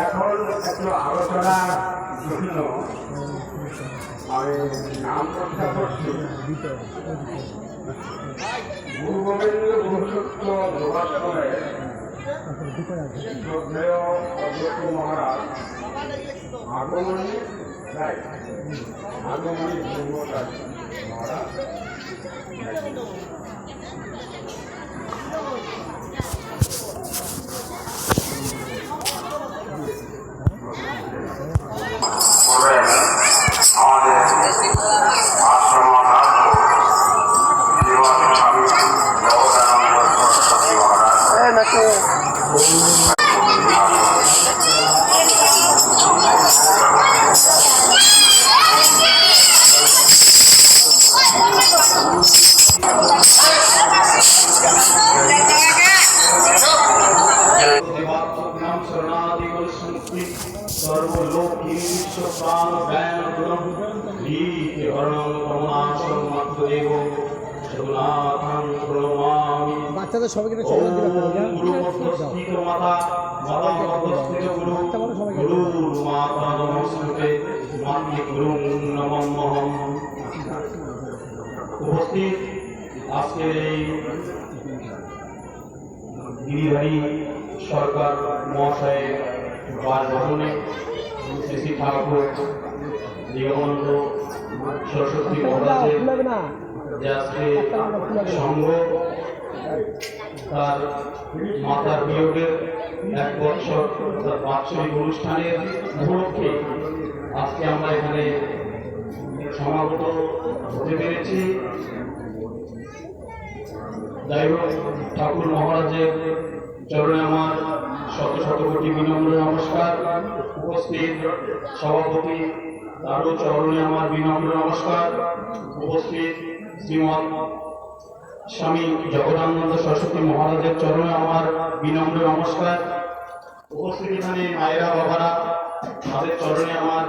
এখন একটু আলোচনার জন্য আমি নাম প্রস্তাব করছি। গুরু গোবিন্দ গুরুসত্য যোগাশ্রমে শ্রদ্ধেয় অদ্বৈত মহারাজ আগমনী রায় আগমনী ব্রহ্মচারী মহারাজ বাচ্চাদের সবাইকে উপস্থিত আজকের এই গিরিধারী সরকার মহাশয়ের বাসভবনে শ্রী শ্রী ঠাকুর জীবনানন্দ সরস্বতী মহারাজের যে আজকে সংঘ তার মাতার বিয়োগের 1 বছর তার বাৎসরিক অনুষ্ঠানের উপলক্ষে আজকে আমরা এখানে সমাগত হতে পেরেছি। যাই হোক, ঠাকুর মহারাজের চরণে আমার শত শত কোটি বিনম্র নমস্কার। উপস্থিত সভাপতি তারও চরণে আমার বিনম্র নমস্কার। উপস্থিত শ্রীমৎ স্বামী জগদানন্দ সরস্বতী মহারাজের চরণে আমার বিনম্র নমস্কার। উপস্থিত এখানে মায়েরা বাবারা তাদের চরণে আমার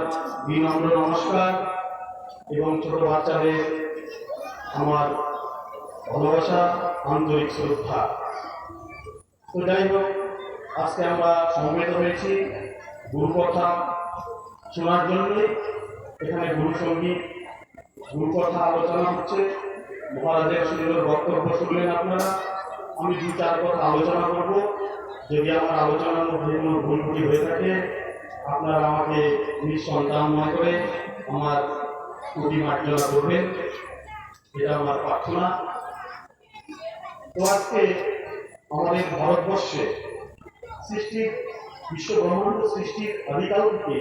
বিনম্র নমস্কার এবং ছোট বাচ্চাদের আমার ভালোবাসা, আন্তরিক শ্রদ্ধা। তো যাই হোক, আজকে আমরা সমবেত হয়েছি গুরুকথা শোনার জন্য। এখানে গুরু সঙ্গীত, গুরুকথা আলোচনা হচ্ছে। মহারাজের সুন্দর বক্তব্য শুনলেন আপনারা। আমি 2-4 কথা আলোচনা করব। যদি আমার আলোচনার মধ্যে কোনো ভুল ত্রুটি হয়ে থাকে আপনারা আমাকে নিঃসন্তান মনে করে আমার ত্রুটি মার্জনা করবেন, এটা আমার প্রার্থনা। তো আজকে আমাদের ভারতবর্ষে সৃষ্টির বিশ্ব ব্রহ্মাণ্ড সৃষ্টির আদিকাল থেকে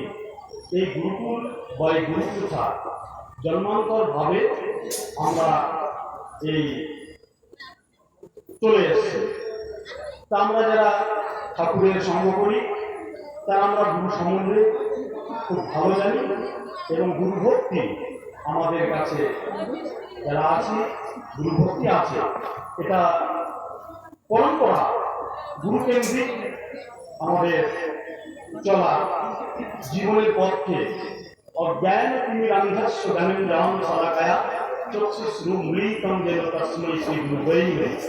এই গুরুকুল বা এই গুরুপ্রথা জন্মান্তর ভাবে আমরা এই চলে এসছে। তা আমরা যারা ঠাকুরের সঙ্গ করি তারা আমরা গুরু সম্বন্ধে খুব ভালো জানি এবং গুরুভক্তি আমাদের কাছে যারা আছে, গুরুভক্তি আছে। এটা পরম্পরা, গুরুকেন্দ্রিক আমাদের চলা জীবনের পথে অজ্ঞান তুমি রান্ধাস্য জ্ঞানেন্দ্রাম সালাকায়া চক্ষুশ্রু মৃতম যেন তস্মৈ শ্রী গুরুবৈ নমঃ।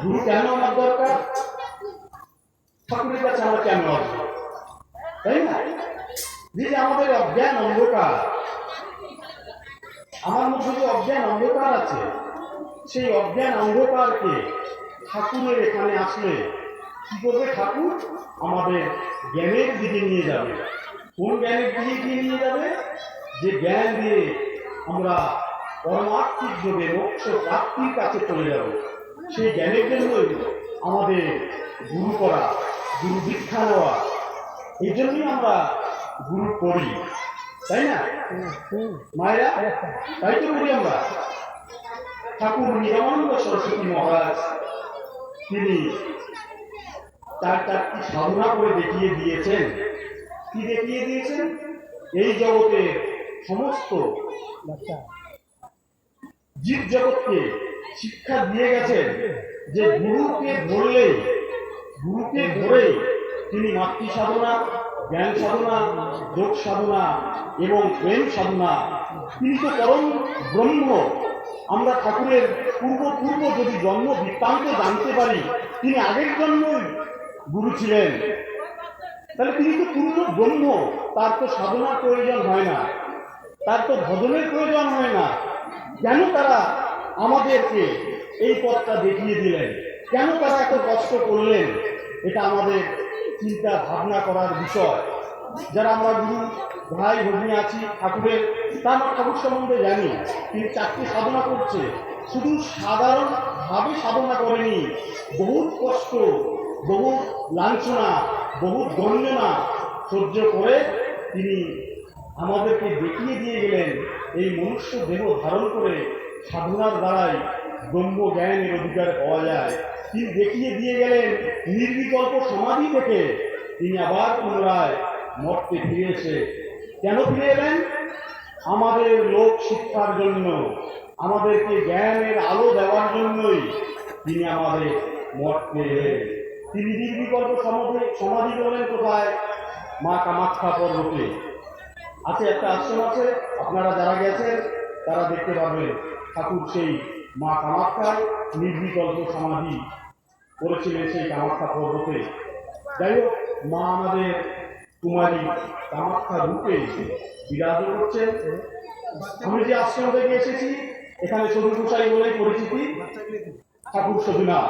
গুরু কেন আমার দরকার? ঠাকুরের কাছে আমার কেন আসবে, তাই না? যে আমাদের অজ্ঞান অন্ধকার, আমার মধ্যে যে অজ্ঞান অন্ধকার আছে, সেই অজ্ঞান অন্ধকারকে ঠাকুরের এখানে আসলে কি করবে? ঠাকুর আমাদের জ্ঞানের দিকে নিয়ে যাবে। কোন জ্ঞানের দিকে নিয়ে যাবে? যে জ্ঞান দিয়ে আমরা পরমাত্মিক যোগে মোক্ষ প্রাপ্তির কাছে চলে যাব। সেই জ্ঞানের জন্যই আমাদের গুরু করা, গুরু দীক্ষা নেওয়া। এই জন্যই আমরা গুরু করি, তাই না মায়েরা? তাই তো করি আমরা। ঠাকুর নিগমানন্দ সরস্বতী মহারাজ তিনি তার 4টি সাধনা করে দেখিয়ে দিয়েছেন। কি দেখিয়ে দিয়েছেন? এই জগতের সমস্ত জীব জগৎকে শিক্ষা দিয়ে গেছেন যে গুরুকে ধরে তিনি মাতৃ সাধনা, জ্ঞান সাধনা, যোগ সাধনা এবং প্রেম সাধনা, তিনি তো পরম ব্রহ্ম। আমরা ঠাকুরের পূর্ব যদি জন্ম বৃত্তান্ত জানতে পারি, তিনি আগের জন্মই গুরু ছিলেন। তাহলে তিনি তো পূর্ণ ব্রহ্ম, তার তো সাধনার প্রয়োজন হয় না, তার তো ভজনের প্রয়োজন হয় না। কেন তারা আমাদেরকে এই পথটা দেখিয়ে দিলেন? কেন তারা এত কষ্ট করলেন? এটা আমাদের চিন্তা ভাবনা করার বিষয়। যারা আমরা গুরু ভাই ভগ্নী আছি ঠাকুরের, তার ঠাকুর সম্বন্ধে জানি তিনি 4টি সাধনা করছে। শুধু সাধারণভাবে সাধনা করেনি, বহুত কষ্ট, বহু লাঞ্ছনা, বহু গঞ্জনা সহ্য করে তিনি আমাদেরকে দেখিয়ে দিয়ে গেলেন এই মনুষ্য দেহ ধারণ করে সাধনার দ্বারাই ব্রহ্ম জ্ঞানের অধিকার পাওয়া যায়। তিনি দেখিয়ে দিয়ে গেলেন নির্বিকল্প সমাধি থেকে তিনি আবার পুনরায় মর্তে ফিরে এসে কেন ফিরে এলেন? আমাদের লোক শিক্ষার জন্য, আমাদেরকে জ্ঞানের আলো দেওয়ার জন্যই তিনি আমাদের মর্তে এলেন। তিনি নির্বিকল্প সমাধি করলেন কোথায়? মা কামাখ্যা পর্বতে আছে একটা আশ্রম আছে, আপনারা যারা গেছেন তারা দেখতে পাবেন ঠাকুর সেই মা কামাখ্যায় নির্বিকল্প সমাধি করেছিলেন সেই কামাখ্যা পর্বতে। যাই হোক, মা আমাদের কুমারী কামাখ্যা রূপে বিরাজ করছেন। আমি যে আশ্রম থেকে এসেছি এখানে সদু গোসাই বলে পরিচিতি, ঠাকুর সদুনাথ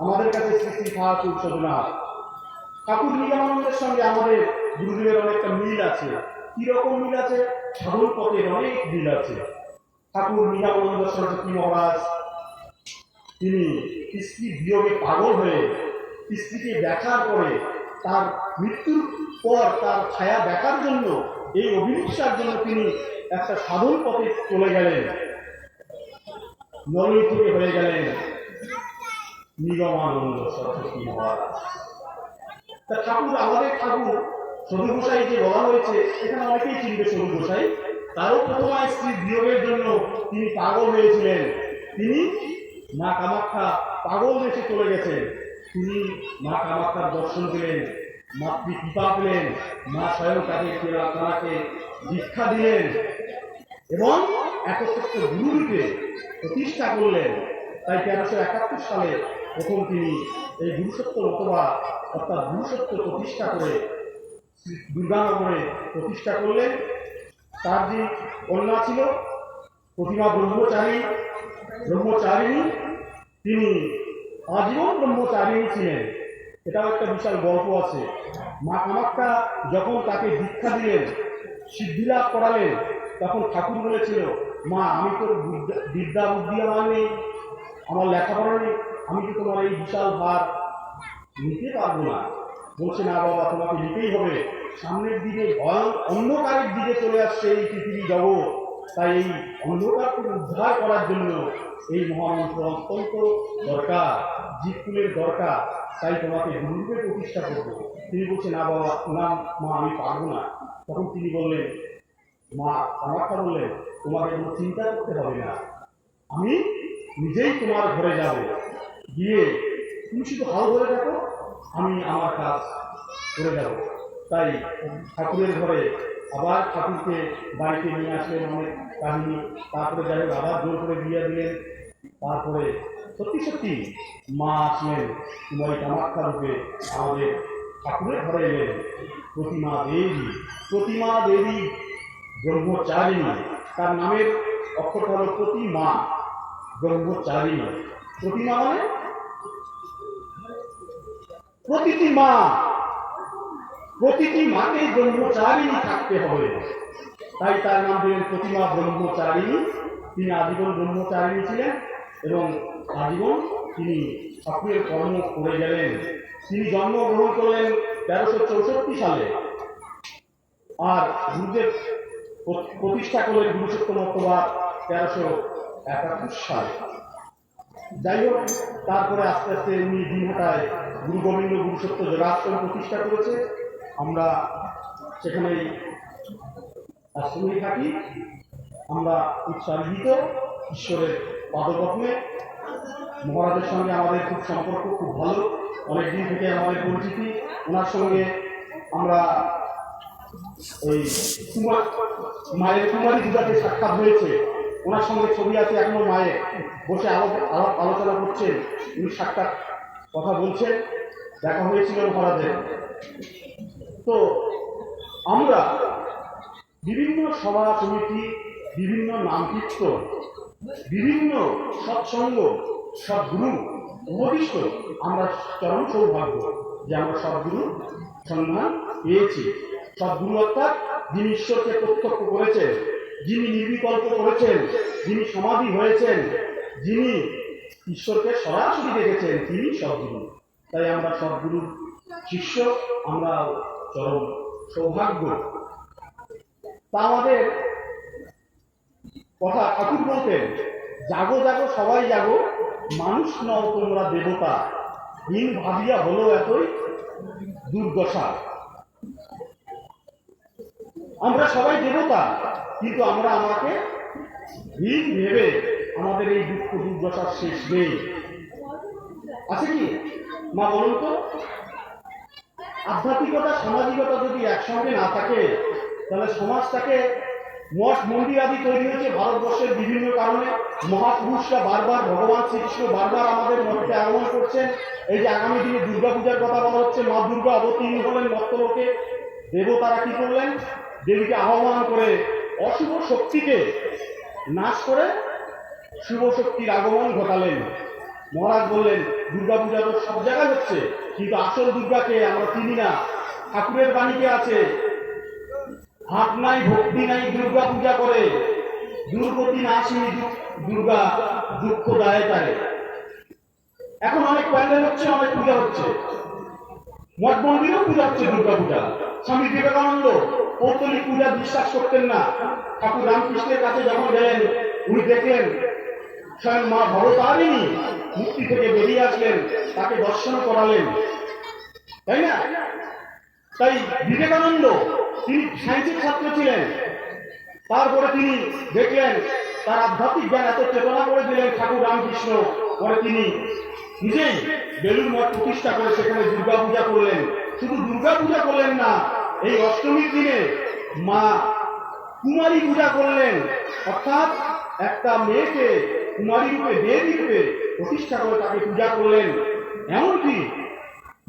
আমাদের কাছে শ্রী শ্রী ঠাকুর সদুনাথ। ঠাকুর নিগমানন্দের সঙ্গে আমাদের গুরুদেবের অনেকটা মিল আছে। কিরকম মিল আছে? সাধন পথের অনেক মিল আছে। ঠাকুর নিগমানন্দ সরস্বতী মহারাজ তিনি স্ত্রী বিয়োগে পাগল হয়ে স্ত্রীকে দেখার পরে তার মৃত্যুর পর তার ছায়া দেখার জন্য, এই অভিলিপ্সার জন্য তিনি একটা সাধন পথে চলে গেলেন, নলই থেকে হয়ে গেলেন নিগমানন্দ সরস্বতী মহারাজ। তা ঠাকুর, আমাদের ঠাকুর সদু গোসাই যে বলা হয়েছে, এখানে অনেকেই চিনবে সদু গোসাই। তারও প্রথমা স্ত্রীর বিয়োগের জন্য তিনি পাগল হয়েছিলেন। তিনি মা কামাখ্যা পাগল দেশে চলে গেছেন। তিনি মা কামাখ্যার দর্শন পেলেন, মাতৃ কৃপা পেলেন, মা স্বয়ং তাকে দীক্ষা দিলেন এবং একত্রিত গুরুরূপে প্রতিষ্ঠা করলেন। তাই 1371 সালে প্রথম তিনি এই গুরুসত্য মতবাদ অর্থাৎ গুরুসত্য প্রতিষ্ঠা করে দুর্গানগরে প্রতিষ্ঠা করলেন। তার যে কন্যা ছিল প্রতিমা ব্রহ্মচারিণী, তিনি আজীবন ব্রহ্মচারিণী ছিলেন। এটাও একটা বিশাল গল্প আছে। মা কামাখ্যা যখন তাকে দীক্ষা দিলেন, সিদ্ধিলাভ করালেন, তখন ঠাকুর বলেছিল, মা আমি তো বিদ্যা বুদ্ধি আমার নেই, আমার লেখাপড়া নেই, আমি তো তোমার এই বিশাল ভার নিতে পারবো না। বলছে, না বাবা, তোমাকে নিতেই হবে। সামনের দিকে অন্ধকারের দিকে চলে আসছে এই পৃথিবী জগৎ, তাই এই অন্ধকারকে উদ্ধার করার জন্য এই মহামন্ত্র অত্যন্ত দরকার, জীবকুলের দরকার। তাই তোমাকে গুরুরূপে প্রতিষ্ঠা করবো। তিনি বলছেন, না বাবা, না মা, আমি পারবো না। তখন তিনি বললেন, মা কামাখ্যা বললেন, তোমাকে কোনো চিন্তা করতে হবে না, আমি নিজেই তোমার ঘরে যাব, গিয়ে তুমি শুধু হাল ধরে থাকো, আমি আমার কাজ করে যাব। তাই ঠাকুরের ঘরে আবার ঠাকুরকে বাড়িতে নিয়ে আসলেন, অনেক কাহিনী। তারপরে যাই হোক আবার জোর করে দিয়ে দিলেন। তারপরে সত্যি সত্যি মা আসলেন কুমারী কামাখ্যা রূপে, আমাদের ঠাকুরের ঘরে এলেন প্রতিমা দেবী ব্রহ্মচারিণী। তার নামের অক্ষরটা হল প্রতিমা ব্রহ্মচারিণী। প্রতিমা মানে প্রতিটি মা, প্রতিটি মাকে ব্রহ্মচারিণী থাকতে হবে, তাই তার নাম দিলেন প্রতিমা ব্রহ্মচারিণী। তিনি আজীবন ব্রহ্মচারিণী ছিলেন এবং আজীবন তিনি ঠাকুরের কর্ম করে গেলেন। তিনি জন্মগ্রহণ করলেন 1364 সালে, আর গুরুদেব প্রতিষ্ঠা করলেন গুরুসত্য মতবাদ 1371 সালে। যাই হোক, তারপরে আস্তে আস্তে উনি দিনহাটায় গুরু গোবিন্দ গুরুসত্য যোগাশ্রম প্রতিষ্ঠা করেছে। আমরা সেখানেই আশ্রমে থাকি। আমরা উৎসাহিত ঈশ্বরের পাদপদ্মে। মহারাজের সঙ্গে আমাদের খুব সম্পর্ক খুব ভালো, অনেকদিন থেকে আমাদের পরিচিতি। ওনার সঙ্গে আমরা ওই মায়ের কুমারী পূজাতে সাক্ষাৎ হয়েছে, ওনার সঙ্গে ছবি আছে এখনো। মায়ের বসে আলোচনা করছেন, উনি সাক্ষাৎ কথা বলছেন, দেখা হয়েছিল মহারাজের। তো আমরা বিভিন্ন সভা সমিতি, বিভিন্ন নামকীর্তন, বিভিন্ন সৎসঙ্গ, সদ্গুরু উপদিষ্ট আমরা চরম সৌভাগ্য যে আমরা সদ্গুরু সন্ধান পেয়েছি। সদ্গুরু অর্থাৎ যিনি ঈশ্বরকে প্রত্যক্ষ করেছেন, যিনি নির্বিকল্প করেছেন, যিনি সমাধি হয়েছেন, যিনি ঈশ্বরকে সরাসরি দেখেছেন, তিনি সদ্গুরু। তাই আমরা সদ্গুরুর শিষ্য, আমরা চরম সৌভাগ্য। তা আমাদের কথা ঠাকুর বলতেন, জাগো জাগো সবাই জাগো, মানুষ নও তোমরা দেবতা, হীন ভাবিয়া হলো এতই দুর্দশা। আমরা সবাই দেবতা, কিন্তু আমরা আমাকে হীন ভেবে আমাদের এই দুঃখ দুর্দশার শেষ নেই। আছে কি মা বলুন তো? আধ্যাত্মিকতা সামাজিকতা যদি একসঙ্গে না থাকে, তাহলে সমাজটাকে মঠ মন্দির আদি তৈরি হয়েছে ভারতবর্ষের বিভিন্ন কারণে। মহাপুরুষরা বারবার, ভগবান শ্রীকৃষ্ণ বারবার আমাদের মঠকে আগমন করছেন। এই যে আগামী দিনে দুর্গাপূজার কথা বলা হচ্ছে, মা দুর্গা অবতীর্ণ হলেন মর্তলোকে। দেবতারা কি করলেন? দেবীকে আহ্বান করে অশুভ শক্তিকে নাশ করে শুভ শক্তির আগমন ঘটালেন। মহারাজ বললেন, দুর্গাপূজা তো সব জায়গায় হচ্ছে, কিন্তু আসল দুর্গাকে আমরা চিনি না। ঠাকুরের বাণীতে আছে, হাত নাই ভক্তি নাই দুর্গা পূজা করে, দুর্গতি নাশিনী দুর্গা দুঃখ দায় তারে। এখন অনেক প্যান্ডেল হচ্ছে, অনেক পূজা হচ্ছে, মঠ মন্দিরেও পূজা হচ্ছে দুর্গা পূজা। স্বামী বিবেকানন্দ পৌত্তলিক পূজা বিশ্বাস করতেন না। ঠাকুর রামকৃষ্ণের কাছে যখন গেলেন, উনি দেখলেন স্বয়ং মা ভবতারিণী মুক্তি থেকে বেরিয়ে আসলেন, তাকে দর্শন করালেন, তাই না? তাই বিবেকানন্দ তিনি সায়েন্সের ছাত্র ছিলেন। তারপরে তিনি দেখলেন তার আধ্যাত্মিক জ্ঞান এত চেতনা করে দিলেন ঠাকুর রামকৃষ্ণ। পরে তিনি নিজেই বেলুড় মঠ প্রতিষ্ঠা করে সেখানে দুর্গা পূজা করলেন। শুধু দুর্গা পূজা করলেন না, এই অষ্টমীর দিনে মা কুমারী পূজা করলেন, অর্থাৎ একটা মেয়েকে কুমারী রূপে, দেবী রূপে প্রতিষ্ঠা করে তাকে পূজা করলেন। এমনকি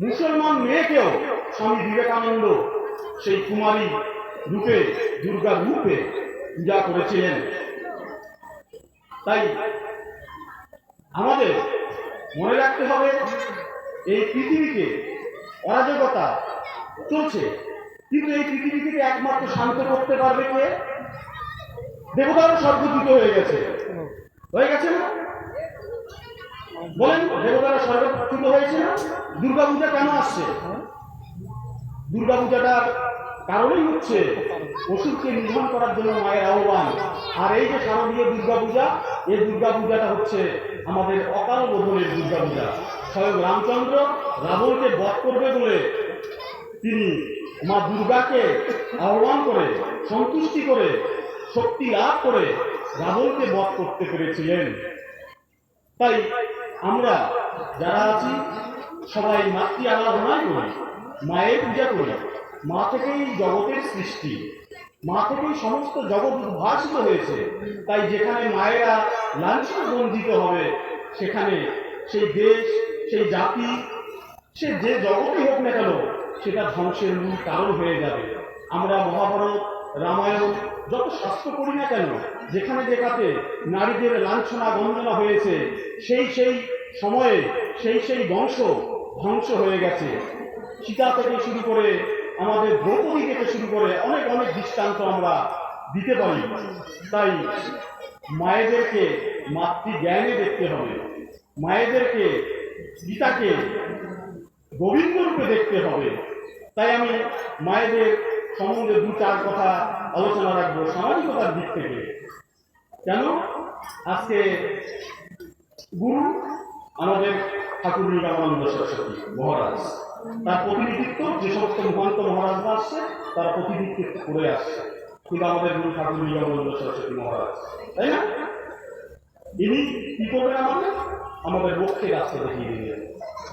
মুসলমান মেয়েকেও স্বামী বিবেকানন্দ সেই কুমারী রূপে, দুর্গা রূপে পূজা করেছিলেন। তাই আমাদের মনে রাখতে হবে, এই পৃথিবীকে অরাজকতা চলছে, কিন্তু এই পৃথিবী থেকে একমাত্র শান্ত করতে পারবে কে? দেবতারও স্বর্গচ্যুত হয়ে গেছে, না? বলেন, দেবতারা স্বর্গচ্যুত হয়েছে না? দুর্গাপূজা কেন আসছে? দুর্গাপূজাটার কারণই হচ্ছে অসুরকে নিধন করার জন্য মায়ের আহ্বান। আর এই যে শারদীয় দুর্গাপূজা, এই দুর্গাপূজাটা হচ্ছে আমাদের অকাল বোধনের দুর্গাপূজা। স্বয়ং রামচন্দ্র রাবণকে বধ করবে বলে তিনি মা দুর্গাকে আহ্বান করে, সন্তুষ্টি করে, শক্তি লাভ করে রাবণকে বধ করতে পেরেছিলেন। তাই আমরা যারা আছি সবাই মাতৃ আরাধনাই করি, মায়ের পূজা করি। মা থেকেই জগতের সৃষ্টি, মা থেকেই সমস্ত জগৎ উদ্ভাসিত হয়েছে। তাই যেখানে মায়েরা লাঞ্ছিত বঞ্চিত হবে, সেখানে সেই দেশ, সেই জাতি, সে যে জগতই হোক না কেন, সেটা ধ্বংসের মূল কারণ হয়ে যাবে। আমরা মহাভারত, রামায়ণ যত শাস্ত্র করি না কেন, যেখানে যেখানে নারীদের লাঞ্ছনা গঞ্জনা হয়েছে, সেই সময়ে সেই বংশ ধ্বংস হয়ে গেছে। সীতা থেকে শুরু করে আমাদের দ্রৌপদী থেকে শুরু করে অনেক অনেক দৃষ্টান্ত আমরা দিতে পারি। তাই মায়েদেরকে মাতৃজ্ঞানে দেখতে হবে, মায়েদেরকে, পিতাকে গোবিন্দ রূপে দেখতে হবে। তাই আমি মায়েদের সম্বন্ধে দু চার কথা আলোচনা রাখবো সামাজিকতার দিক থেকে। কেন? আজকে গুরু আমাদের ঠাকুর নিগমানন্দ সরস্বতী মহারাজ, তার প্রতিনিধিত্ব যে সমস্ত মহান্ত মহারাজরা আসছে তারা প্রতিনিধিত্ব করে আসছে, কিন্তু আমাদের গুরু ঠাকুর নিগমানন্দ সরস্বতী মহারাজ, তাই না? ইনি কি করবেন? আমাদের লক্ষ্যের রাস্তা দেখিয়ে দিলেন,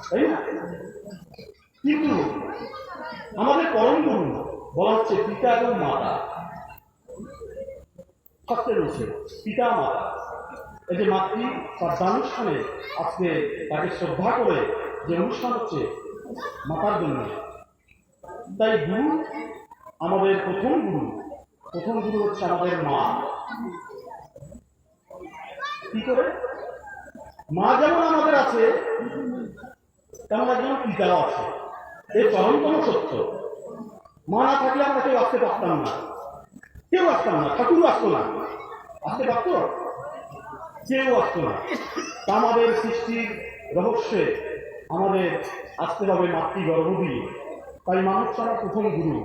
তাই না? কিন্তু আমাদের পরম গুরু বলা হচ্ছে পিতা এবং মাতা, সত্যের রয়েছে পিতা মাতা। এই যে মাতৃ শ্রদ্ধানুষ্ঠানে আজকে তাকে শ্রদ্ধা করে যে অনুষ্ঠান হচ্ছে মাতার জন্য, তাই গুরু আমাদের প্রথম গুরু হচ্ছে আমাদের মা। কি করে? মা যেমন আমাদের আছে তেমন একজন পিতাও আছে, এই চরমতম সত্য। মা না থাকলে আমরা কেউ আসতে পারতাম না, ঠাকুরও আসতো না। আসতে পারতো? কেউ আসতো না। তা আমাদের সৃষ্টির রহস্যে আমাদের আসতে হবে মাতৃগর্ভ দিয়ে। তাই মা হচ্ছে আমার প্রথম গুরু।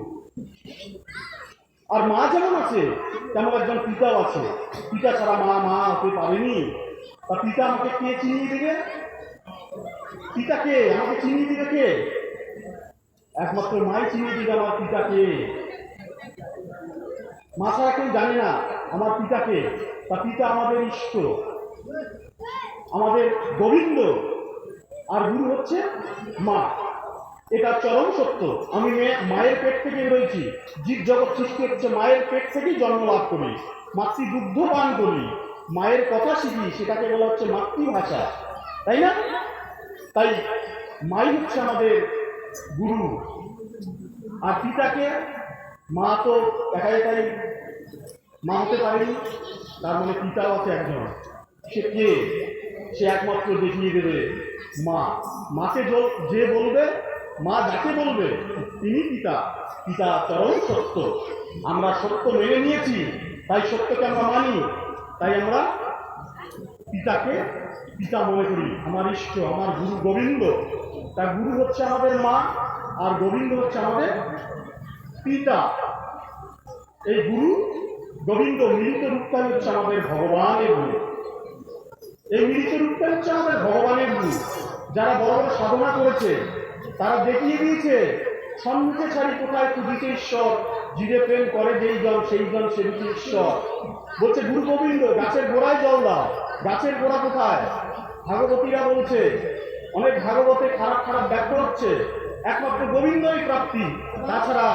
আর মা যেমন আছে তেমন একজন পিতাও আছে। পিতা ছাড়া মা হতে পারেনি। তা পিতা আমাকে কে চিনিয়ে দেবে? পিতাকে আমাকে চিনিয়ে দিবে কে? একমাত্র মাই চিনিয়ে দিবে আমার পিতাকে। মা ছাড়া কেউ জানে না আমার পিতাকে। তা পিতা আমাদের ইষ্ট, আমাদের গোবিন্দ, আর গুরু হচ্ছে মা। এটা চরম সত্য। আমি মায়ের পেট থেকে রয়েছি। জীব জগৎ সৃষ্টি হচ্ছে মায়ের পেট থেকেই জন্ম লাভ করি, মাতৃদুগ্ধ পান করি, মায়ের কথা শিখি, সেটাকে বলা হচ্ছে মাতৃভাষা, তাই না? তাই মাই হচ্ছে আমাদের গুরু। আর পিতাকে মা তো একাই মা হতে পারেনি, তার মানে পিতাও আছে একজন। সে কে? সে একমাত্র দেখিয়ে দেবে মা। মাকে যে বলবে, মা যাকে বলবে তিনি পিতা। পিতা চরম সত্য। আমরা সত্য মেনে নিয়েছি, তাই সত্যকে আমরা মানি। তাই আমরা পিতাকে পিতা মনে করি, আমার ইষ্ট, আমার গুরু গোবিন্দ। তার গুরু হচ্ছে আমাদের মা, আর গোবিন্দ হচ্ছে আমাদের পিতা। এই গুরু গোবিন্দ মিলিত রূপটাই হচ্ছে আমাদের ভগবানের গুরু। এই মিলিত রূপটা হচ্ছে আমাদের ভগবানের গুরু। যারা বড় বড় সাধনা করেছে তারা দেখিয়ে দিয়েছে সম্মুখে ছাড়ি কোথায় খুঁজিতে ঈশ্বর, জীবে প্রেম করে যেই জন সেই জন সেবিছে ঈশ্বর। বলছে গুরু গোবিন্দ, গাছের গোড়ায় জল দাও। গাছের গোড়া কোথায়? ভাগবতীরা বলছে, অনেক ভাগবতে খারাপ ব্যাখ্যা হচ্ছে একমাত্র গোবিন্দই প্রাপ্তি, তাছাড়া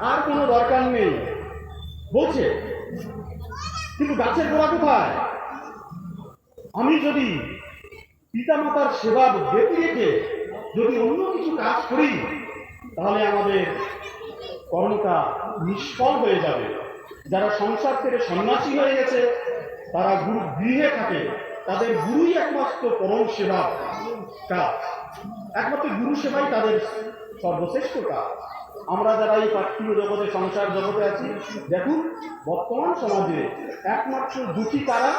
আর কোনো দরকার নেই বলছে। কিন্তু গাছের গোড়া কোথায়? আমি যদি পিতামাতার সেবা ব্যতি রেখে যদি অন্য কিছু কাজ করি, তাহলে আমাদের কর্মটা নিষ্ফল হয়ে যাবে। যারা সংসার থেকে সন্ন্যাসী হয়ে গেছে, তারা গুরু গৃহে থাকে, তাদের গুরুই একমাত্র পরম সেবা কাজ। একমাত্র গুরু সেবাই তাদের সর্বশ্রেষ্ঠ কাজ। আমরা যারা এই পার্থিব জগতে, সংসার জগতে আছি, দেখুন বর্তমান সমাজে একমাত্র দুঃখী কারা?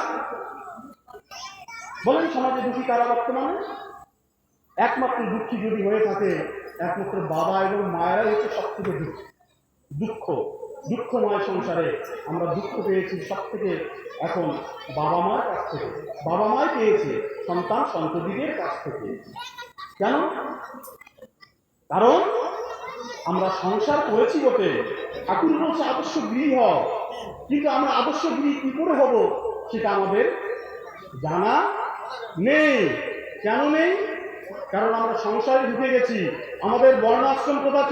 বলেন সমাজে দুঃখী কারা বর্তমানে? একমাত্র দুঃখী যদি হয়ে থাকে, একমাত্র বাবা এবং মায়েরাই হচ্ছে সব থেকে দুঃখময় সংসারে আমরা দুঃখ পেয়েছি সব থেকে এখন বাবা মার কাছ থেকে। বাবা মাই পেয়েছে সন্তান সন্ততিদের কাছ থেকে। কেন? কারণ আমরা সংসার করেছি বটে, ঠাকুর বলছে আদর্শ গৃহ হও, কিন্তু আমরা আদর্শ গৃহ কি করে হব সেটা আমাদের জানা নেই। কেন নেই? কারণ আমরা সংসারে ঢুকে গেছি। আমাদের বর্ণাশ্রম প্রথা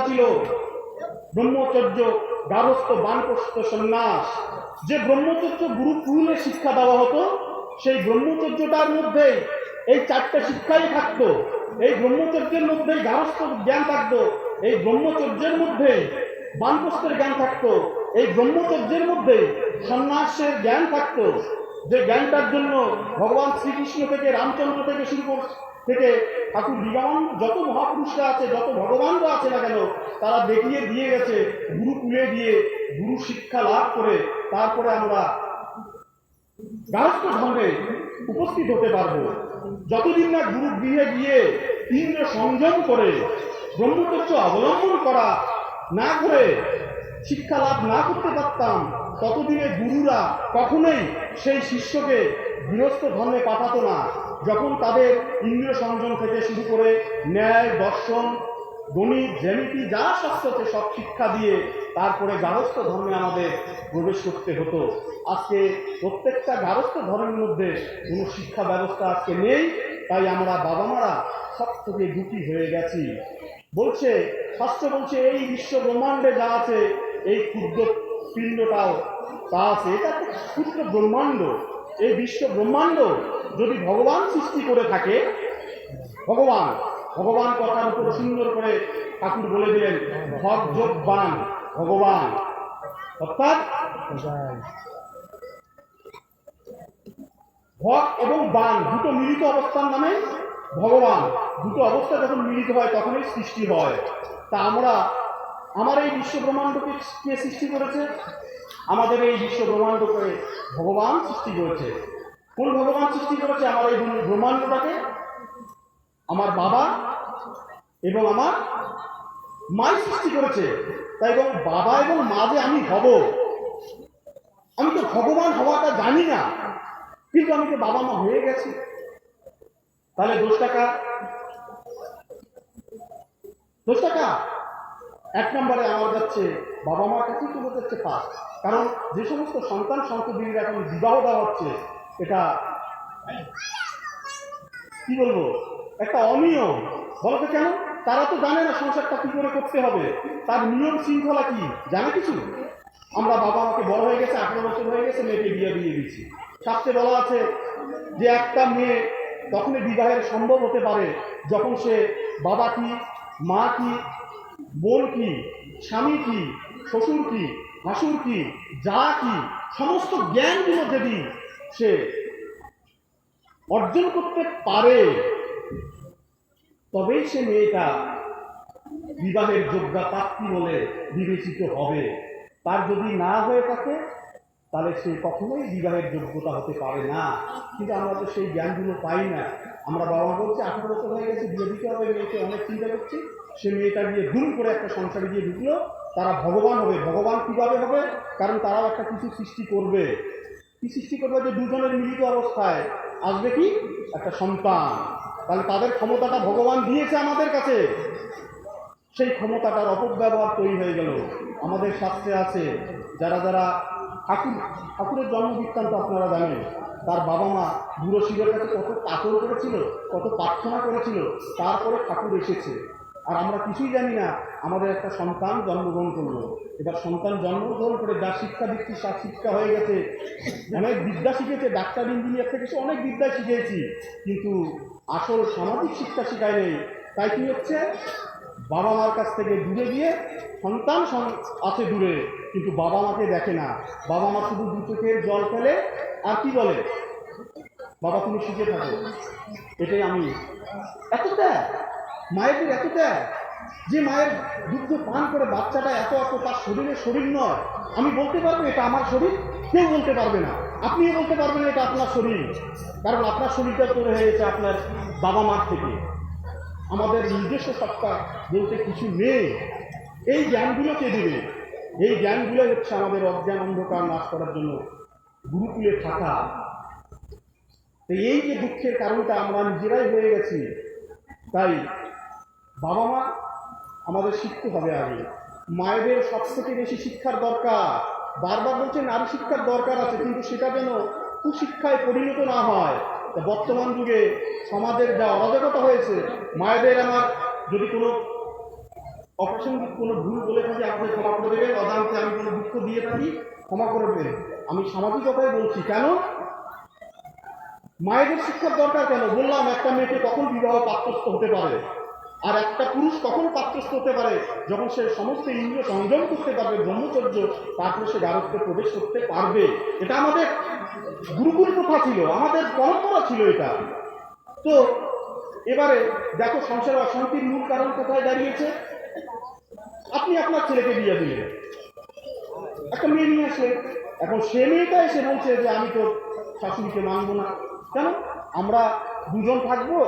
ছিল ব্রহ্মচর্য, গার্হস্থ্য, বানপ্রস্থ, সন্ন্যাস। যে ব্রহ্মচর্য গুরুকুলে শিক্ষা দেওয়া হতো, সেই ব্রহ্মচর্যটার মধ্যে এই চারটে শিক্ষাই থাকতো। এই ব্রহ্মচর্যের মধ্যেই গার্হস্থ্য জ্ঞান থাকতো, এই ব্রহ্মচর্যের মধ্যে বানপ্রস্থের জ্ঞান থাকতো, এই ব্রহ্মচর্যের মধ্যে সন্ন্যাসের জ্ঞান থাকতো। যে জ্ঞানটার জন্য ভগবান শ্রীকৃষ্ণ থেকে, রামচন্দ্র থেকে শুরু থেকে ঠাকুর বিদ্যমান যত মহাপুরুষরা আছে, যত ভগবানরা আছে না কেন, তারা দেখিয়ে দিয়ে গেছে। গুরুকুলে গিয়ে গুরু শিক্ষা লাভ করে তারপরে আমরা গার্হস্থ্য ধর্মে উপস্থিত হতে পারবো। যতদিন না গুরু গৃহে গিয়ে ইন্দ্র সংযম করে ব্রহ্মচর্য অবলম্বন করা না করে শিক্ষা লাভ না করতে পারতাম, ততদিনে গুরুরা কখনোই সেই শিষ্যকে গৃহস্থ ধর্মে পাঠাতো না। যখন তাদের ইন্দ্রিয় সংযম থেকে শুরু করে ন্যায়, দর্শন, গণিত, জ্যামিতি যা শাস্ত্র সব শিক্ষা দিয়ে তারপরে গার্হস্থ ধর্মে আমাদের প্রবেশ করতে হতো। আজকে প্রত্যেকটা গার্হস্থ ধর্মের মধ্যে কোনো শিক্ষা ব্যবস্থা আজকে নেই। তাই আমরা বাবা মারা সব থেকে দুঃখী হয়ে গেছি। বলছে শাস্ত্র বলছে এই বিশ্ব ব্রহ্মাণ্ডে যা আছে, এই ক্ষুদ্র পিণ্ডটাও তা আছে। এটা একটা ক্ষুদ্র ব্রহ্মাণ্ড। এই বিশ্ব ব্রহ্মাণ্ড যদি ভগবান সৃষ্টি করে থাকে, ভগবান ভগবান কথার উপর সুন্দর করে ঠাকুর বলে দিলেন ভগ যোগ বান ভগবান, অর্থাৎ ভগ এবং বান দুটো মিলিত অবস্থার নামে ভগবান। দুটো অবস্থা যখন মিলিত হয় তখনই সৃষ্টি হয়। তা আমার এই বিশ্ব ব্রহ্মাণ্ডকে কে সৃষ্টি করেছে? আমাদের এই বিশ্ব ব্রহ্মাণ্ডকে ভগবান সৃষ্টি করেছে। কোন ভগবান সৃষ্টি করেছে আমার এই ব্রহ্মাণ্ডটাকে? আমার বাবা এবং আমার মাই সৃষ্টি করেছে। তাই এবং বাবা এবং মা যে আমি হব, আমি তো ভগবান হওয়াটা জানি না, কিন্তু আমি তো বাবা মা হয়ে গেছি। তাহলে দোষ টাকা এক নম্বরে আমার যাচ্ছে বাবা মার কাছেই চলে যাচ্ছে পাস। কারণ যে সমস্ত সন্তান সন্ততির এখন বিবাহ দেওয়া হচ্ছে, এটা কি বলবো, একটা অনিয়ম। বলতে কেন? তারা তো জানে না সংসারটা কি করে করতে হবে, তার নিয়ম শৃঙ্খলা কি জানে কিছু। আমরা বাবা মাকে বড় হয়ে গেছে, 18 বছর হয়ে গেছে, মেয়েকে বিয়ে দিয়ে দিচ্ছি। শাস্ত্রে বলা আছে যে একটা মেয়ে তখনই বিবাহের সম্ভব হতে পারে যখন সে বাবা কি, মা কি, বোন কি, স্বামী কি, শ্বশুর কি, ভাসুর কি, যা কি, সমস্ত জ্ঞানগুলো যদি সে অর্জন করতে পারে, তবেই সে মেয়েটা বিবাহের যোগ্যা প্রাপ্তি বলে বিবেচিত হবে। তার যদি না হয়ে থাকে তাহলে সে কখনোই বিবাহের যোগ্যতা হতে পারে না। কিন্তু আমরা তো সেই জ্ঞানগুলো পাই না। আমরা বাবা বলছি 18 বছর হয়ে গেছে, বিয়ে দিতে হবে, মেয়েকে অনেক চিন্তা করছি, সে মেয়েটা গিয়ে ধুম করে একটা সংসারে গিয়ে ঢুকলো, তারা ভগবান হবে। ভগবান কিভাবে হবে? কারণ তারাও একটা কিছু সৃষ্টি করবে। কি সৃষ্টি করবে? যে দুজনের মিলিত অবস্থায় আসবে কি একটা সন্তান। তাহলে তাদের ক্ষমতাটা ভগবান দিয়েছে আমাদের কাছে, সেই ক্ষমতাটার অপব্যবহার তৈরি হয়ে গেল। আমাদের শাস্ত্রে আছে, যারা যারা ঠাকুরের জন্ম বৃত্তান্ত আপনারা জানেন, তার বাবা মা বুড়ো শিবের কাছে কত কাতর করেছিল, কত প্রার্থনা করেছিল, তারপরে ঠাকুর এসেছে। আর আমরা কিছুই জানি না, আমাদের একটা সন্তান জন্মগ্রহণ করলো। এবার সন্তান জন্মগ্রহণ করে যা শিক্ষা দিচ্ছি, তার শিক্ষা হয়ে গেছে, অনেক বিদ্যা শিখেছে, ডাক্তার ইঞ্জিনিয়ার থেকে অনেক বিদ্যা শিখেছি, কিন্তু আসল সামাজিক শিক্ষা শিখায় নেই। তাই কি হচ্ছে? বাবা মার কাছ থেকে দূরে গিয়ে সন্তান আছে দূরে, কিন্তু বাবা মাকে দেখে না। বাবা মা শুধু দু চোখের জল ফেলে আর কি বলে, বাবা তুমি শিখে থাকো। এটাই আমি এত ত্যাগ, মায়েদের এত ত্যাগ, যে মায়ের দুগ্ধ পান করে বাচ্চাটা এত তার শরীর নয়। আমি বলতে পারবো এটা আমার শরীর? কেউ বলতে পারবে না। আপনিও বলতে পারবেন এটা আপনার শরীর, কারণ আপনার শরীরটা তৈরি হয়ে গেছে আপনার বাবা মার থেকে। আমাদের নিজস্ব সত্তা বলতে কিছু নেই। এই জ্ঞানগুলো কে দেবে? এই জ্ঞানগুলো হচ্ছে আমাদের অজ্ঞান অন্ধকার নাশ করার জন্য গুরুকুলে থাকা। এই যে দুঃখের কারণটা আমরা নিজেরাই হয়ে গেছি। তাই বাবা মা আমাদের শিখতে হবে আগে। মায়েদের সব থেকে বেশি শিক্ষার দরকার। বারবার বলছে নারী শিক্ষার দরকার আছে, কিন্তু সেটা যেন কুশিক্ষায় পরিণত না হয়। বর্তমান যুগে সমাজের যা অরাজকতা হয়েছে, মায়েদের আমার যদি কোনো অপ্রাসঙ্গিক কোনো ভুল বলে থাকি আমাদের ক্ষমা করে দেবেন, অজান্তে আমি কোনো দুঃখ দিয়ে থাকি ক্ষমা করে দেবেন। আমি সামাজিকতায় বলছি। কেন মায়েদের শিক্ষার দরকার? কেন বললাম, একটা মেয়েকে কখন বিবাহ পাত্রস্থ হতে পারে, আর একটা পুরুষ কখন পাত্রস্থ হতে পারে? যখন সে সমস্ত ইন্দ্রিয় সংযম করতে পারবে, ব্রহ্মচর্য, তারপরে সে গারস্থে প্রবেশ করতে পারবে। এটা আমাদের গুরুকুল প্রথা ছিল, আমাদের পরম্পরা ছিল এটা। তো এবারে দেখো সংসারে অশান্তির মূল কারণ কোথায় দাঁড়িয়েছে? আপনি আপনার ছেলেকে বিয়ে দিলেন, একটা মেয়ে নিয়ে আসলেন, এখন সে মেয়েটা এসে বলছে যে আমি তো শাশুড়িকে মানবো না। কেন? আমরা দুজন থাকবো,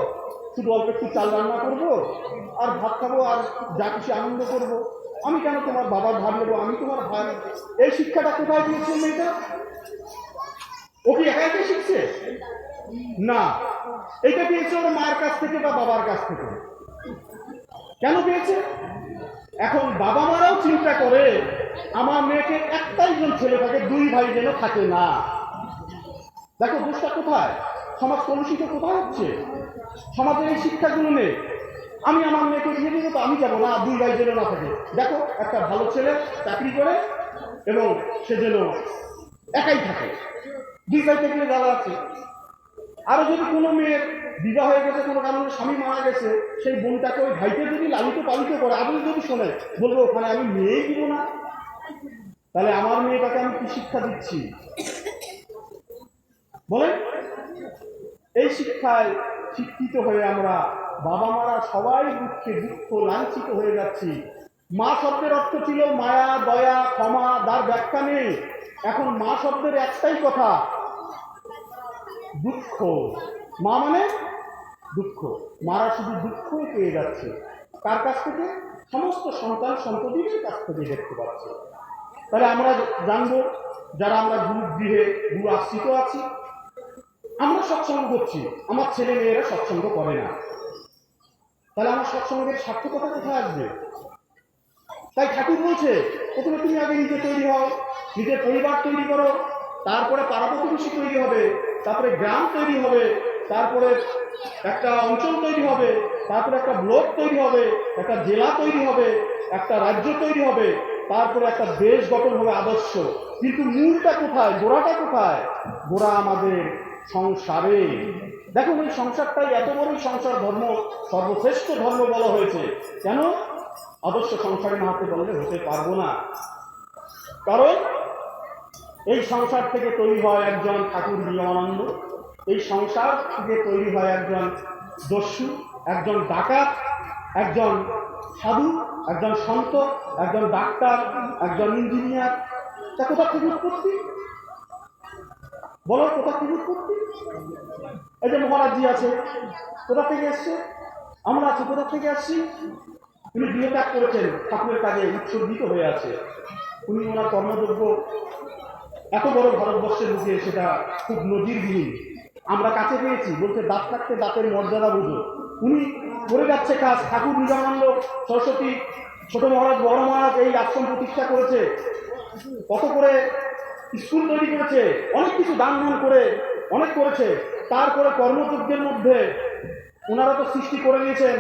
শুধু অল্প একটু চাল রান্না করবো আর ভাত খাবো আর যা কিছু আনন্দ করবো, আমি কেন তোমার বাবার ভাব নেবো, আমি তোমার ভাই। এই শিক্ষাটা কোথায় দিয়েছে মেয়েটা? ও কি একা একা শিখছে? না, এটা পেয়েছে ওর মায়ের কাছ থেকে বা বাবার কাছ থেকে। কেন পেয়েছে? এখন বাবা মারাও চিন্তা করে আমার মেয়েকে একটাই জন ছেলে থাকে, দুই ভাই যেন থাকে না। দেখো দোষটা কোথায়? সমাজ কলুষিত কোথায় হচ্ছে? সমাজের এই শিক্ষাগুলো নেই। আমি আমার মেয়েকে বিয়ে দিব, তো আমি যাবো না, দুই ভাই যেন না থাকে। দেখো একটা ভালো ছেলে চাকরি করে এবং সে যেন একাই থাকে, দুই ভাই থাকলে ভালো আছে। আরো যদি কোনো মেয়ের বিবাহ হয়ে গেছে, কোনো কারণে স্বামী মারা গেছে, সেই বোনটাকে ওই ভাইকে যদি লালিত পালিত করে, আদৌ যদি শোনে, বলবো ওখানে আমি মেয়েই দিব না, তাহলে আমার মেয়েটাকে আমি কি শিক্ষা দিচ্ছি বলেন? এই শিক্ষায় শিক্ষিত হয়ে আমরা বাবা মারা সবাই দুঃখে দুঃখ লাঞ্ছিত হয়ে যাচ্ছি। মা শব্দের অর্থ ছিল মায়া, দয়া, ক্ষমা, তার ব্যাখ্যা নেই। এখন মা শব্দের একটাই কথা, দুঃখ। মা মানে দুঃখ। মারা শুধু দুঃখই পেয়ে যাচ্ছে। কার কাছ থেকে? সমস্ত সন্তান সন্ততিদের কাছ থেকে দেখতে পাচ্ছে। তাহলে আমরা জানবো, যারা আমরা গুরু গৃহে গুরু আশ্রিত আছি, আমরা সৎসঙ্গ করছি, আমার ছেলে মেয়েরা সৎসঙ্গ করে না, তাহলে আমার সৎসঙ্গের সার্থকতা কোথায় আসবে? তাই ঠাকুর বলছে, প্রথমে তুমি আগে নিজে তৈরি হও, নিজের পরিবার তৈরি করো, তারপরে পাড়া প্রতিবেশী তৈরি হবে, তারপরে গ্রাম তৈরি হবে, তারপরে একটা অঞ্চল তৈরি হবে, তারপরে একটা ব্লক তৈরি হবে, একটা জেলা তৈরি হবে, একটা রাজ্য তৈরি হবে, তারপরে একটা দেশ গঠন হবে আদর্শ। কিন্তু মূলটা কোথায়? গোড়াটা কোথায়? গোড়া আমাদের সংসারে। দেখুন, এই সংসারটাই এত বড়ই সংসার ধর্ম, সর্বশ্রেষ্ঠ ধর্ম বলা হয়েছে। কেন? আদর্শ সংসারে না হতে বললে হতে পারবো না। কারণ এই সংসার থেকে তৈরি হয় একজন ঠাকুর বিজয়ানন্দ, এই সংসার থেকে তৈরি হয় একজন দস্যু, একজন ডাকাত, একজন সাধু, একজন সন্ত, একজন ডাক্তার, একজন ইঞ্জিনিয়ার। তা কোথা থেকে উৎপত্তি? বলো, কোথা থেকে উৎপত্তি? এই যে মহারাজজি আছে, কোথা থেকে এসছে? আমরা আছি, কোথা থেকে আসছি? উনি গৃহত্যাগ করেছেন, ঠাকুরের কাজে উৎসর্গিত হয়ে আছে। উনি ওনার কর্মযোগ্য এত বড় ভারতবর্ষের বুকে, সেটা খুব নজিরবিহীন। আমরা কাছে পেয়েছি, বলতে দাঁত থাকতে দাঁতের মর্যাদা বুঝো। উনি করে যাচ্ছে কাজ। ঠাকুর নিজানন্দ সরস্বতী, ছোট মহারাজ, বড় মহারাজ এই আশ্রম প্রতিষ্ঠা করেছে, কত করে স্কুল তৈরি করেছে, অনেক কিছু দান ধান করে অনেক করেছে। তারপরে কর্মযজ্ঞের মধ্যে ওনারা তো সৃষ্টি করে নিয়েছেন,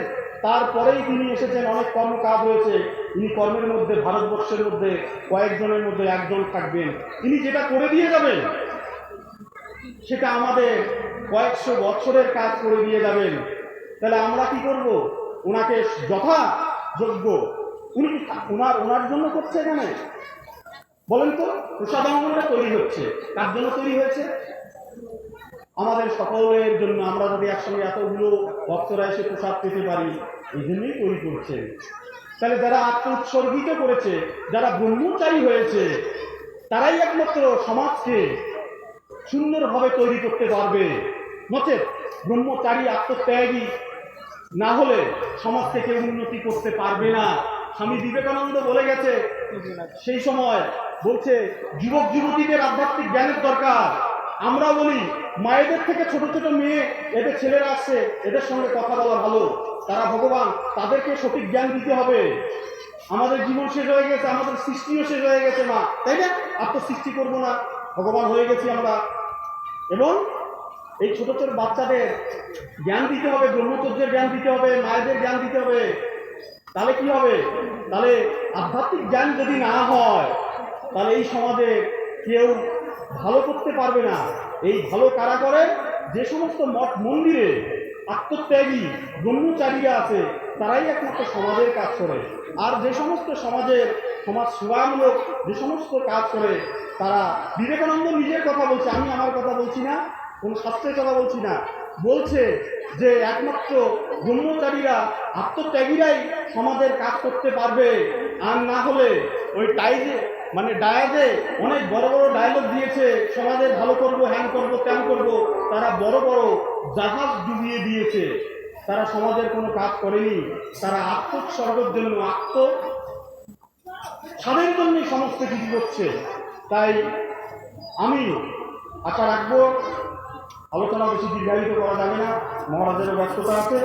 তারপরেই তিনি এসেছেন, অনেক কর্ম কাজ হয়েছে। তিনি কর্মের মধ্যে ভারতবর্ষের মধ্যে কয়েকজনের মধ্যে একজন থাকবেন। তিনি যেটা করে দিয়ে যাবেন, সেটা আমাদের কয়েকশো বছরের কাজ করে দিয়ে যাবেন। তাহলে আমরা কি করব? ওনাকে যথাযোগ্য, উনি ওনার জন্য করছে এখানে, বলেন তো? প্রসাদাঙ্গনটা তৈরি হচ্ছে কার জন্য তৈরি হয়েছে? আমাদের সকলের জন্য। আমরা যদি একসঙ্গে এতগুলো ভক্তরা এসে প্রসাদ পেতে পারি, এই জন্যই তৈরি করছেন। তাহলে যারা আত্ম উৎসর্গিত করেছে, যারা ব্রহ্মচারী হয়েছে, তারাই একমাত্র সমাজকে সুন্দরভাবে তৈরি করতে পারবে। নচেত ব্রহ্মচারী আত্মত্যাগী না হলে সমাজ থেকে উন্নতি করতে পারবে না। স্বামী বিবেকানন্দ বলে গেছে, সেই সময় বলছে যুবক যুবতীদের আধ্যাত্মিক জ্ঞানের দরকার। আমরা বলি মায়েদের থেকে ছোট ছোট মেয়ে, এদের ছেলেরা আসছে, এদের সঙ্গে কথা বলা ভালো, তারা ভগবান, তাদেরকে সঠিক জ্ঞান দিতে হবে। আমাদের জীবন শেষ হয়ে গেছে, আমাদের সৃষ্টিও শেষ হয়ে গেছে মা, তাই না? আত্মসৃষ্টি করবো না, ভগবান হয়ে গেছি আমরা। এবং এই ছোট ছোট বাচ্চাদের জ্ঞান দিতে হবে, ব্রহ্মচর্যের জ্ঞান দিতে হবে, মায়েদের জ্ঞান দিতে হবে। তাহলে কি হবে? তাহলে আধ্যাত্মিক জ্ঞান যদি না হয়, তাহলে এই সমাজে কেউ ভালো করতে পারবে না। এই ভালো কারা করে? যে সমস্ত মঠ মন্দিরে আত্মত্যাগী ব্রহ্মচারীরা আছে, তারাই একমাত্র সমাজের কাজ করে। আর যে সমস্ত সমাজের সমাজ সেবামূলক যে সমস্ত কাজ করে, তারা, বিবেকানন্দ নিজের কথা বলছে, আমি আমার কথা বলছি না, কোন শাস্ত্রের কথা বলছি না, বলছে যে একমাত্র ব্রহ্মচারীরা আত্মত্যাগীরাই সমাজের কাজ করতে পারবে। আর না হলে ওই ডায়াজে অনেক বড় বড় ডায়লগ দিয়েছে, সমাজের ভালো করবো, হ্যান করবো, ত্যান করবো, তারা বড় বড় জাহাজ ডুবিয়ে দিয়েছে। তারা সমাজের কোনো কাজ করেনি, তারা আত্মোৎসর্গের জন্য, স্বাদের জন্যই সমস্ত কিছু করছে। তাই আমি আশা রাখবো, আলোচনা বেশি দীর্ঘায়িত করা যাবে না, মহারাজেরও ব্যস্ততা আছে।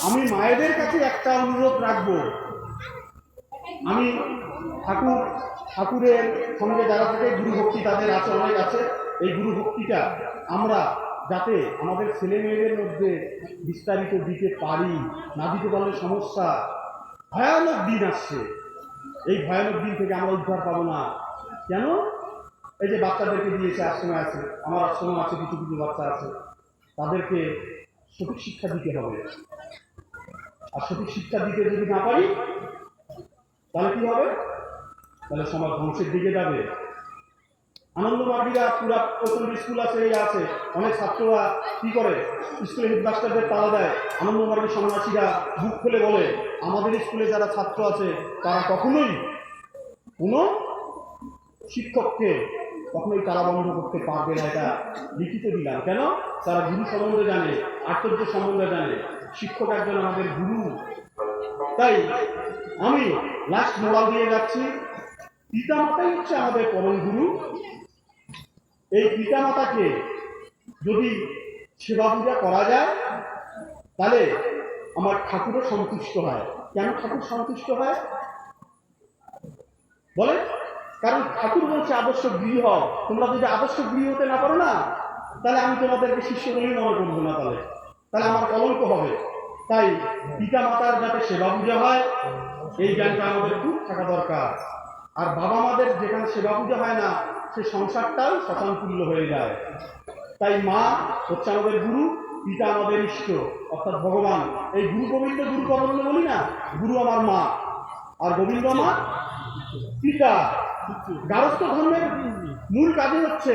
আমি মায়েদের কাছে একটা অনুরোধ রাখবো, আমি ঠাকুরের সঙ্গে যারা থাকে, গুরু ভক্তি তাদের আছে, অনেক আছে। এই গুরু ভক্তিটা আমরা যাতে আমাদের ছেলে মেয়েদের মধ্যে বিস্তারিত দিতে পারি, না দিতে পারলে সমস্যা। ভয়ানক দিন আসছে, এই ভয়ানক দিন থেকে আমরা উদ্ধার পাবো না। কেন? এই যে বাচ্চাদেরকে দিয়েছে, আশ্রমে আছে, আমার আশ্রমে আছে, কিছু কিছু বাচ্চা আছে, তাদেরকে সঠিক শিক্ষা দিতে হবে। আর সঠিক শিক্ষা দিতে যদি না পারি তাহলে কি হবে? তাহলে সমাজ ধ্বংসের দিকে যাবে। আনন্দমার্গীরা পুরা প্রথম স্কুল আছে, এই আছে, অনেক ছাত্ররা কি করে স্কুলে হেডমাস্টারদের তাড়া দেয়। আনন্দমার্গী সন্ন্যাসীরা বুক খুলে বলে আমাদের স্কুলে যারা ছাত্র আছে তারা কখনোই কোনো শিক্ষককে কখনোই তারা বন্ধ করতে পারবে না। এটা লিখিত দিলাম। কেন? তারা গুরু সম্বন্ধে জানে, আচার্য সম্বন্ধে জানে, শিক্ষক একজন আমাদের গুরু। তাই আমি লাস্ট মোরাল দিয়ে যাচ্ছি, পিতা মাতাই হচ্ছে আমাদের পরম গুরু। এই পিতা মাতাকে যদি সেবা পূজা করা যায় তাহলে আমার ঠাকুরও সন্তুষ্ট হয়। কেন ঠাকুর সন্তুষ্ট হয় বলে? কারণ ঠাকুর বলছে আদর্শ গৃহ। তোমরা যদি আদর্শ গৃহ হতে না পারো না তাহলে আমি তোমাদেরকে শিষ্য বলেই মনে করবো না, তাহলে আমার কলঙ্ক হবে। তাই পিতা মাতার যাতে সেবা পূজা হয় এই জ্ঞানটা আমাদের খুব থাকা দরকার। আর বাবা মাদের যেখানে সেবা পূজা হয় না সে সংসারটাও শতানতুল্য হয়ে যায়। তাই মা হচ্ছে আমাদের গুরু, পিতা আমাদের ইষ্ট অর্থাৎ ভগবান। এই গুরু গোবিন্দ গুরু গোবিন্দ বলি না, গুরু আমার মা আর গোবিন্দ আমার পিতা। গারস্থ ধর্মের মূল কাজই হচ্ছে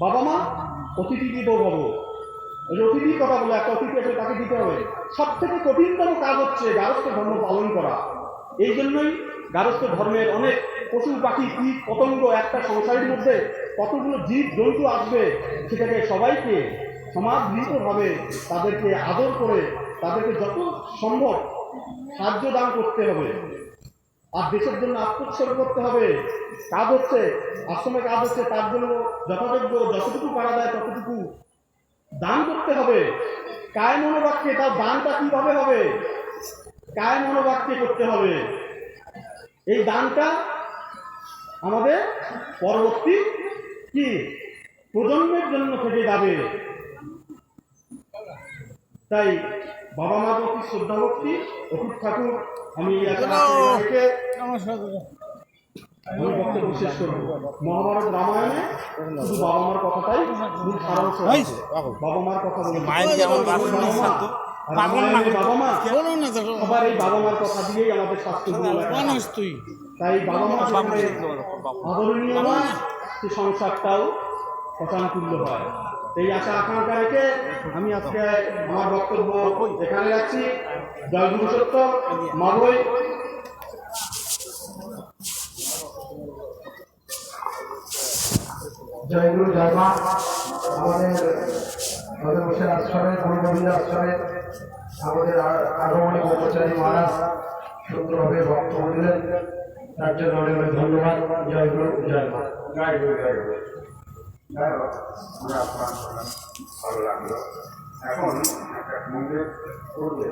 বাবা মা অতিথি দিব ভব। অতিথির কথা বলে একটা অতিথি আছে তাকে দিতে হবে। সব থেকে কঠিনতম কাজ হচ্ছে গারস্থ ধর্ম পালন করা। এই জন্যই গারস্থ ধর্মের অনেক পশু পাখি কীট পতঙ্গ একটা সংসারের মধ্যে কতগুলো জীব জন্তু আসবে, সেটাকে সবাইকে সমাদৃতভাবে তাদেরকে আদর করে তাদেরকে যত সম্ভব সাহায্য দান করতে হবে। আর দেশের জন্য আত্মোৎসর্গ করতে হবে। কাজ হচ্ছে আশ্রমে কাজ হচ্ছে, তার জন্য যথাযোগ্য যতটুকু পারা যায় ততটুকু দান করতে হবে। কায় মনোবাক্যে, তার দানটা কিভাবে হবে? কায় মনোবাক্যে করতে হবে। এই দানটা আমাদের পরবর্তী কি প্রজন্মের জন্য থেকে যাবে। তাই বাবা মার প্রতি শ্রদ্ধা ভক্তি, অতুল ঠাকুর আমি বক্তব্য শেষ করবো। মহাভারত রামায়ণে শুধু বাবা মার কথাটাই মূল সারাংশ আছে। বাবা মার কথা বলে বাবা মা সবার এই বাবা মার কথা দিয়েই আমাদের স্বাস্থ্য। তাই বাবা মা আদরণীয় নয়, সে সংসারটাও শতানতুল্য হয়। এই আশা আকাঙ্ক্ষা রেখে আমি আজকে আমার বক্তব্য এখানে রাখছি। জয় গুরু সত্য মা বই। জয় গুরু জয় মা। আমাদের বসের আশ্রমে গুরু গোবিন্দ আশ্রমে আমাদের আগমনী ব্রহ্মচারী মহারাজ সুন্দরভাবে বক্তব্য দিলেন, তার জন্য অনেক অনেক ধন্যবাদ। জয় গুরু জয় মা। জয় গুরু জয় গুরু। যাই হোক, আমরা আপনার ভালো লাগলো। এখন একটা মন্দির করবে।